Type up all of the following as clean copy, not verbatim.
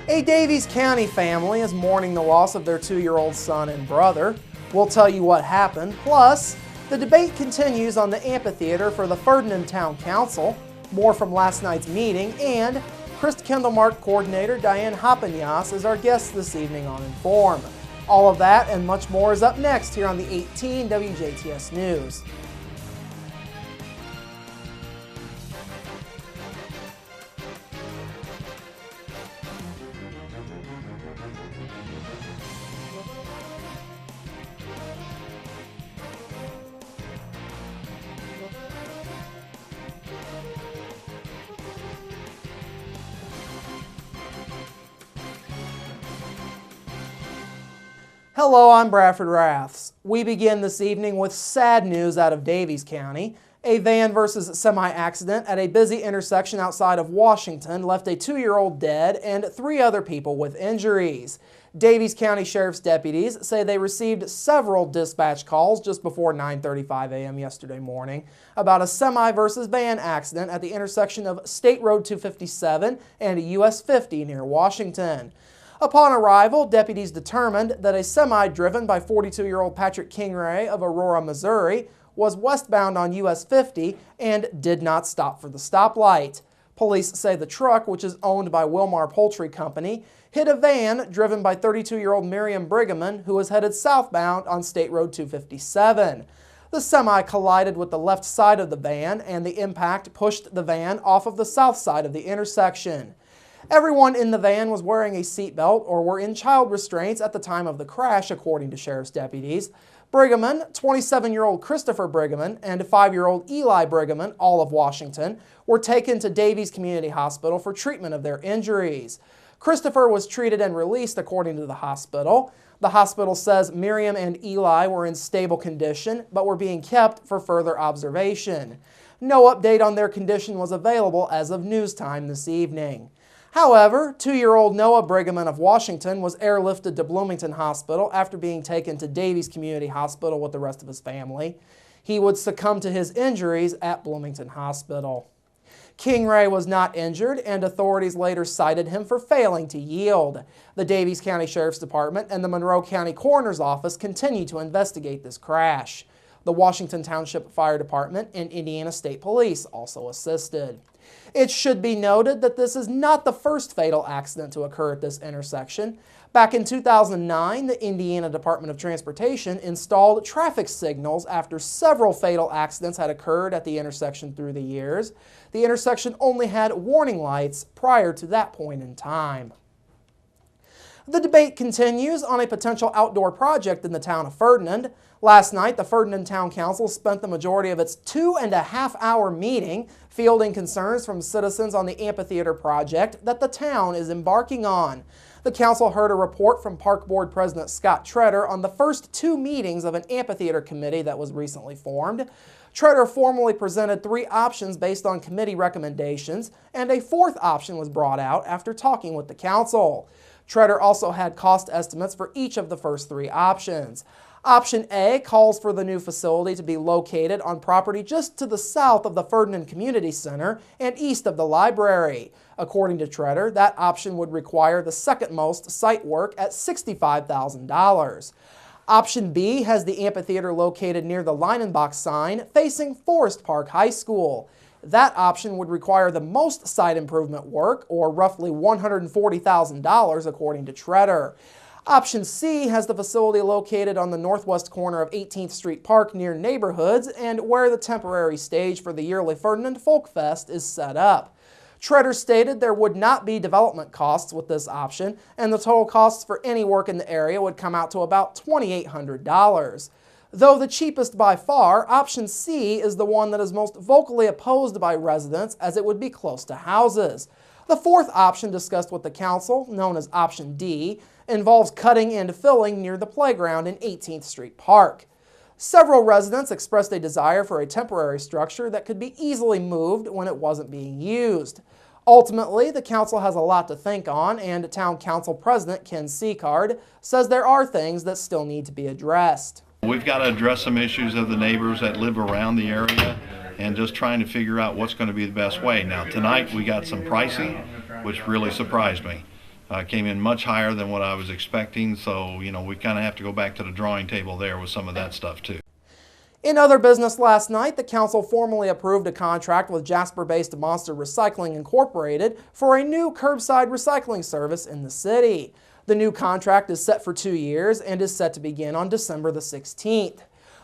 A Davies County family is mourning the loss of their 2-year-old son and brother. We'll tell you what happened. Plus, the debate continues on the amphitheater for the Ferdinand Town Council. More from last night's meeting, and Christ-Kendall-Mark coordinator Diane Hoppenyas is our guest this evening on Inform. All of that and much more is up next here on the 18 WJTS News. Hello, I'm Bradford Raths. We begin this evening with sad news out of Davies County. A van versus semi accident at a busy intersection outside of Washington left a 2-year-old dead and 3 other people with injuries. Davies County Sheriff's deputies say they received several dispatch calls just before 9:35 a.m. yesterday morning about a semi versus van accident at the intersection of State Road 257 and US 50 near Washington. Upon arrival, deputies determined that a semi driven by 42-year-old Patrick Kingray of Aurora, Missouri, was westbound on US 50 and did not stop for the stoplight. Police say the truck, which is owned by Wilmar Poultry Company, hit a van driven by 32-year-old Miriam Brigham, who was headed southbound on State Road 257. The semi collided with the left side of the van, and the impact pushed the van off of the south side of the intersection. Everyone in the van was wearing a seatbelt or were in child restraints at the time of the crash, according to sheriff's deputies. Brigham, 27-year-old Christopher Brigham, and 5-year-old Eli Brigham, all of Washington, were taken to Davies Community Hospital for treatment of their injuries. Christopher was treated and released, according to the hospital. The hospital says Miriam and Eli were in stable condition, but were being kept for further observation. No update on their condition was available as of news time this evening. However, 2-year-old Noah Brigham of Washington was airlifted to Bloomington Hospital after being taken to Davies Community Hospital with the rest of his family. He would succumb to his injuries at Bloomington Hospital. Kingray was not injured, and authorities later cited him for failing to yield. The Davies County Sheriff's Department and the Monroe County Coroner's Office continue to investigate this crash. The Washington Township Fire Department and Indiana State Police also assisted. It should be noted that this is not the first fatal accident to occur at this intersection. Back in 2009, the Indiana Department of Transportation installed traffic signals after several fatal accidents had occurred at the intersection through the years. The intersection only had warning lights prior to that point in time. The debate continues on a potential outdoor project in the town of Ferdinand. Last night, the Ferdinand Town Council spent the majority of its 2.5-hour meeting fielding concerns from citizens on the amphitheater project that the town is embarking on. The council heard a report from Park Board President Scott Treader on the first 2 meetings of an amphitheater committee that was recently formed. Treader formally presented 3 options based on committee recommendations, and a 4th option was brought out after talking with the council. Treader also had cost estimates for each of the first 3 options. Option A calls for the new facility to be located on property just to the south of the Ferdinand Community Center and east of the library. According to Treader, that option would require the second most site work at $65,000. Option B has the amphitheater located near the Leinenbach sign facing Forest Park High School. That option would require the most site improvement work, or roughly $140,000, according to Treader. Option C has the facility located on the northwest corner of 18th Street Park near neighborhoods and where the temporary stage for the yearly Ferdinand Folk Fest is set up. Treader stated there would not be development costs with this option, and the total costs for any work in the area would come out to about $2,800. Though the cheapest by far, option C is the one that is most vocally opposed by residents as it would be close to houses. The 4th option discussed with the council, known as option D, involves cutting and filling near the playground in 18th Street Park. Several residents expressed a desire for a temporary structure that could be easily moved when it wasn't being used. Ultimately, the council has a lot to think on, and Town Council President Ken Seacard says there are things that still need to be addressed. We've got to address some issues of the neighbors that live around the area and just trying to figure out what's going to be the best way. Now tonight we got some pricing, which really surprised me. came in much higher than what I was expecting, so you know, we kind of have to go back to the drawing table there with some of that stuff too. In other business last night, the council formally approved a contract with Jasper-based Monster Recycling Incorporated for a new curbside recycling service in the city. The new contract is set for 2 years and is set to begin on December the 16th.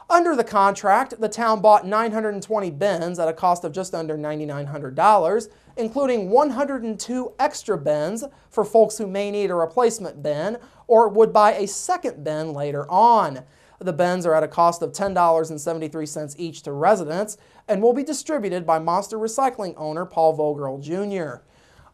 Under the contract, the town bought 920 bins at a cost of just under $9,900, including 102 extra bins for folks who may need a replacement bin or would buy a second bin later on. The bins are at a cost of $10.73 each to residents and will be distributed by Monster Recycling owner Paul Vogerl Jr.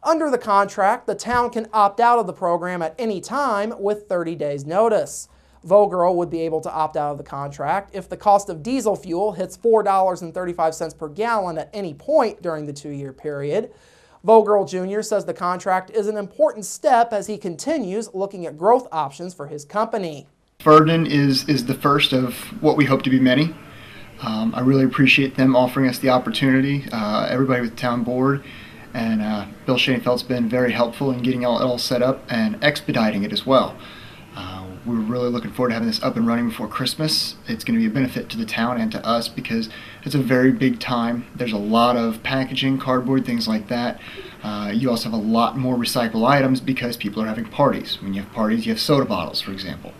Under the contract, the town can opt out of the program at any time with 30 days notice. Vogerl would be able to opt out of the contract if the cost of diesel fuel hits $4.35 per gallon at any point during the 2-year period. Vogerl Jr. says the contract is an important step as he continues looking at growth options for his company. Ferdinand is the first of what we hope to be many. I really appreciate them offering us the opportunity, everybody with the town board, and Bill Schoenfeld's been very helpful in getting it all set up and expediting it as well. We're really looking forward to having this up and running before Christmas. It's going to be a benefit to the town and to us because it's a very big time. There's a lot of packaging, cardboard, things like that. You also have a lot more recyclable items because people are having parties. When you have parties, you have soda bottles, for example.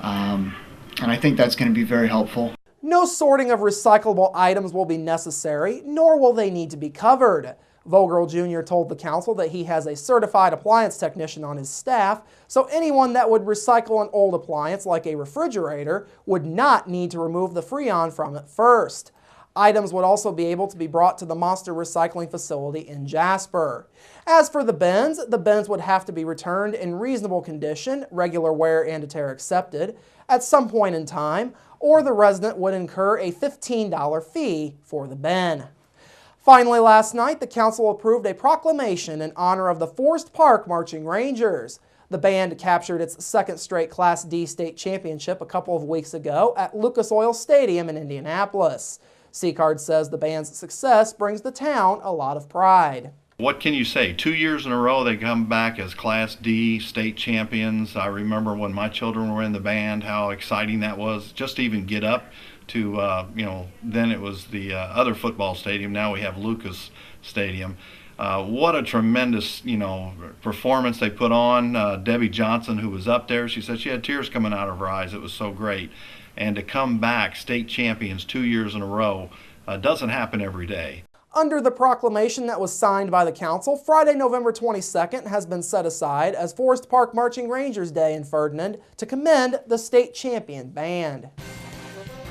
And I think that's going to be very helpful. No sorting of recyclable items will be necessary, nor will they need to be covered. Vogerl Jr. told the council that he has a certified appliance technician on his staff, so anyone that would recycle an old appliance like a refrigerator would not need to remove the Freon from it first. Items would also be able to be brought to the Monster Recycling facility in Jasper. As for the bins would have to be returned in reasonable condition, regular wear and tear accepted, at some point in time, or the resident would incur a $15 fee for the bin. Finally, last night, the council approved a proclamation in honor of the Forest Park Marching Rangers. The band captured its second straight Class D state championship a couple of weeks ago at Lucas Oil Stadium in Indianapolis. C-Card says the band's success brings the town a lot of pride. What can you say? 2 years in a row they come back as Class D state champions. I remember when my children were in the band, how exciting that was just to even get up to, then it was the other football stadium. Now we have Lucas Stadium. What a tremendous, performance they put on. Debbie Johnson, who was up there, she said she had tears coming out of her eyes. It was so great. And to come back state champions 2 years in a row doesn't happen every day. Under the proclamation that was signed by the council, Friday, November 22nd has been set aside as Forest Park Marching Rangers Day in Ferdinand to commend the state champion band.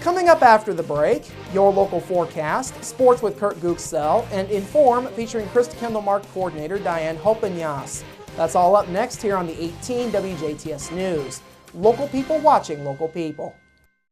Coming up after the break, your local forecast, sports with Kurt Guxell, and Inform featuring Christ Kendall Mark coordinator Diane Hopanyas. That's all up next here on the 18 WJTS News. Local people watching local people.